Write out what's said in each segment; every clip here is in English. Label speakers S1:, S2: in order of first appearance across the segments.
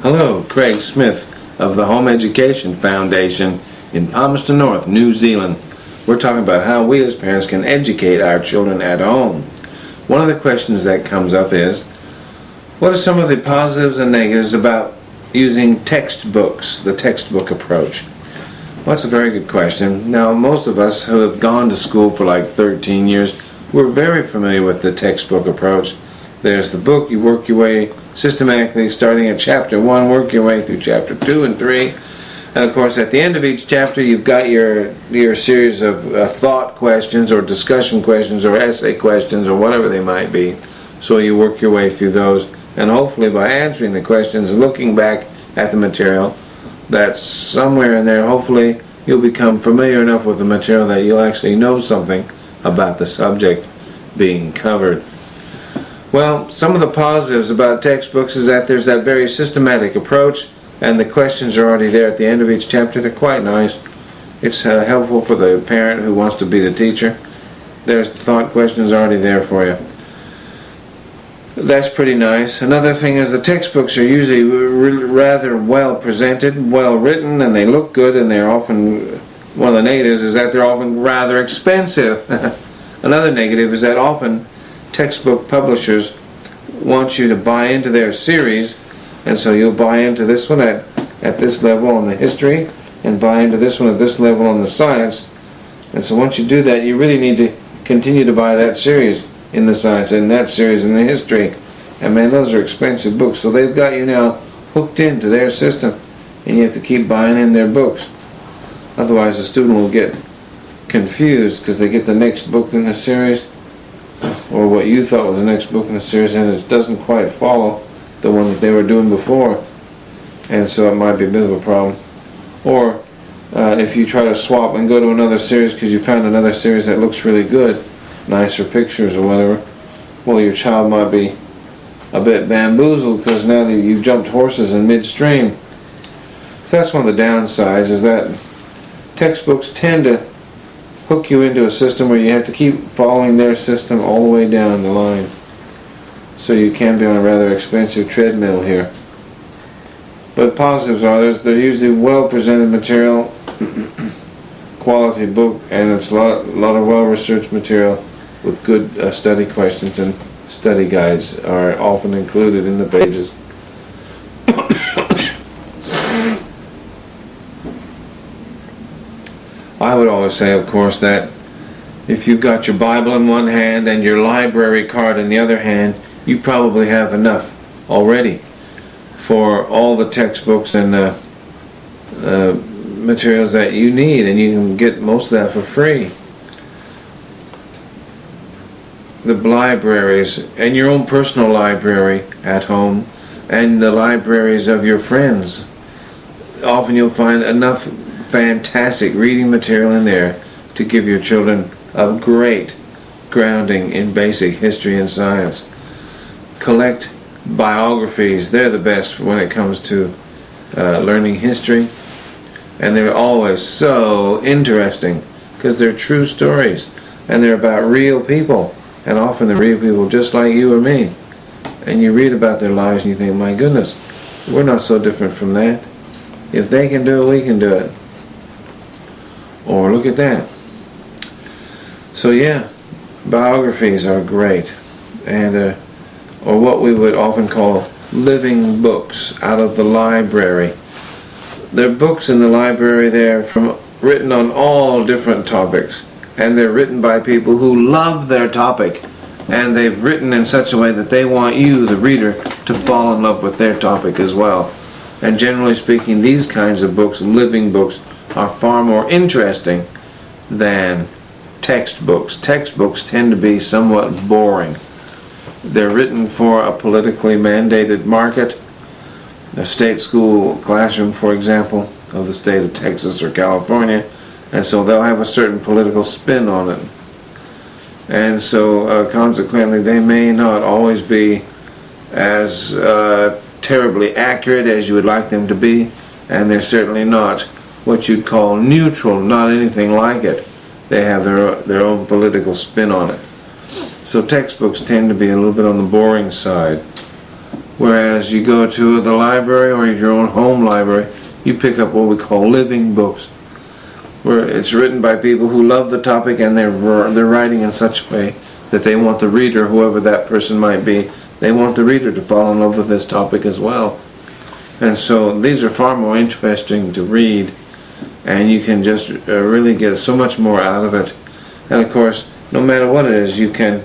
S1: Hello, Craig Smith of the Home Education Foundation in Palmerston North, New Zealand. We're talking about how we as parents can educate our children at home. One of the questions that comes up is, what are some of the positives and negatives about using textbooks, the textbook approach? Well, that's a very good question. Now, most of us who have gone to school for like 13 years, we're very familiar with the textbook approach. There's the book, you work your way systematically, starting at chapter 1, work your way through chapter 2 and 3. And of course, at the end of each chapter, you've got your series of thought questions or discussion questions or essay questions or whatever they might be. So you work your way through those. And hopefully by answering the questions, looking back at the material, that's somewhere in there, hopefully you'll become familiar enough with the material that you'll actually know something about the subject being covered. Well, some of the positives about textbooks is that there's that very systematic approach, and the questions are already there at the end of each chapter. They're quite nice. It's helpful for the parent who wants to be the teacher. There's the thought questions already there for you. That's pretty nice. Another thing is the textbooks are usually rather well presented, well written, and they look good, and they're often, one of the negatives is that they're often rather expensive. Another negative is that often textbook publishers want you to buy into their series, and so you'll buy into this one at this level on the history, and buy into this one at this level on the science. And so once you do that, you really need to continue to buy that series in the science and that series in the history. And man, those are expensive books, so they've got you now hooked into their system, and you have to keep buying in their books. Otherwise the student will get confused because they get the next book in the series, or what you thought was the next book in the series, and it doesn't quite follow the one that they were doing before, and so it might be a bit of a problem. Or if you try to swap and go to another series because you found another series that looks really good, nicer pictures or whatever, well, your child might be a bit bamboozled because now that you've jumped horses in midstream. So that's one of the downsides, is that textbooks tend to hook you into a system where you have to keep following their system all the way down the line. So you can be on a rather expensive treadmill here. But positives are, they're usually well presented material, quality book, and it's a lot of well researched material with good study questions, and study guides are often included in the pages. I would always say, of course, that if you've got your Bible in one hand and your library card in the other hand, you probably have enough already for all the textbooks and materials that you need, and you can get most of that for free. The libraries, and your own personal library at home, and the libraries of your friends, often you'll find enough fantastic reading material in there to give your children a great grounding in basic history and science. Collect biographies. They're the best when it comes to learning history, and they're always so interesting because they're true stories and they're about real people, and often they're real people just like you or me, and you read about their lives and you think, my goodness, we're not so different from that. If they can do it, we can do it. Or look at that. So yeah, biographies are great, and or what we would often call living books out of the library. They're books in the library there written on all different topics, and they're written by people who love their topic, and they've written in such a way that they want you, the reader, to fall in love with their topic as well. And generally speaking, these kinds of books, living books, are far more interesting than textbooks. Textbooks tend to be somewhat boring. They're written for a politically mandated market. A state school classroom, for example, of the state of Texas or California, and so they'll have a certain political spin on it. And so consequently, they may not always be as terribly accurate as you would like them to be, and they're certainly not what you'd call neutral, not anything like it. They have their own political spin on it. So textbooks tend to be a little bit on the boring side. Whereas you go to the library or your own home library, you pick up what we call living books, where it's written by people who love the topic, and they're writing in such a way that they want the reader, whoever that person might be, they want the reader to fall in love with this topic as well. And so these are far more interesting to read, and you can just really get so much more out of it. And of course, no matter what it is, you can,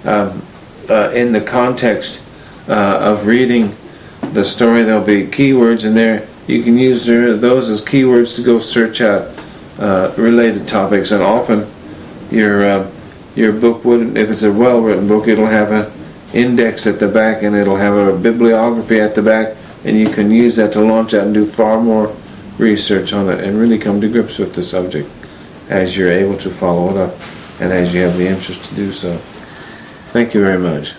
S1: in the context of reading the story, there'll be keywords in there. You can use those as keywords to go search out related topics, and often your book would, if it's a well-written book, it'll have an index at the back, and it'll have a bibliography at the back, and you can use that to launch out and do far more research on it and really come to grips with the subject as you're able to follow it up and as you have the interest to do so. Thank you very much.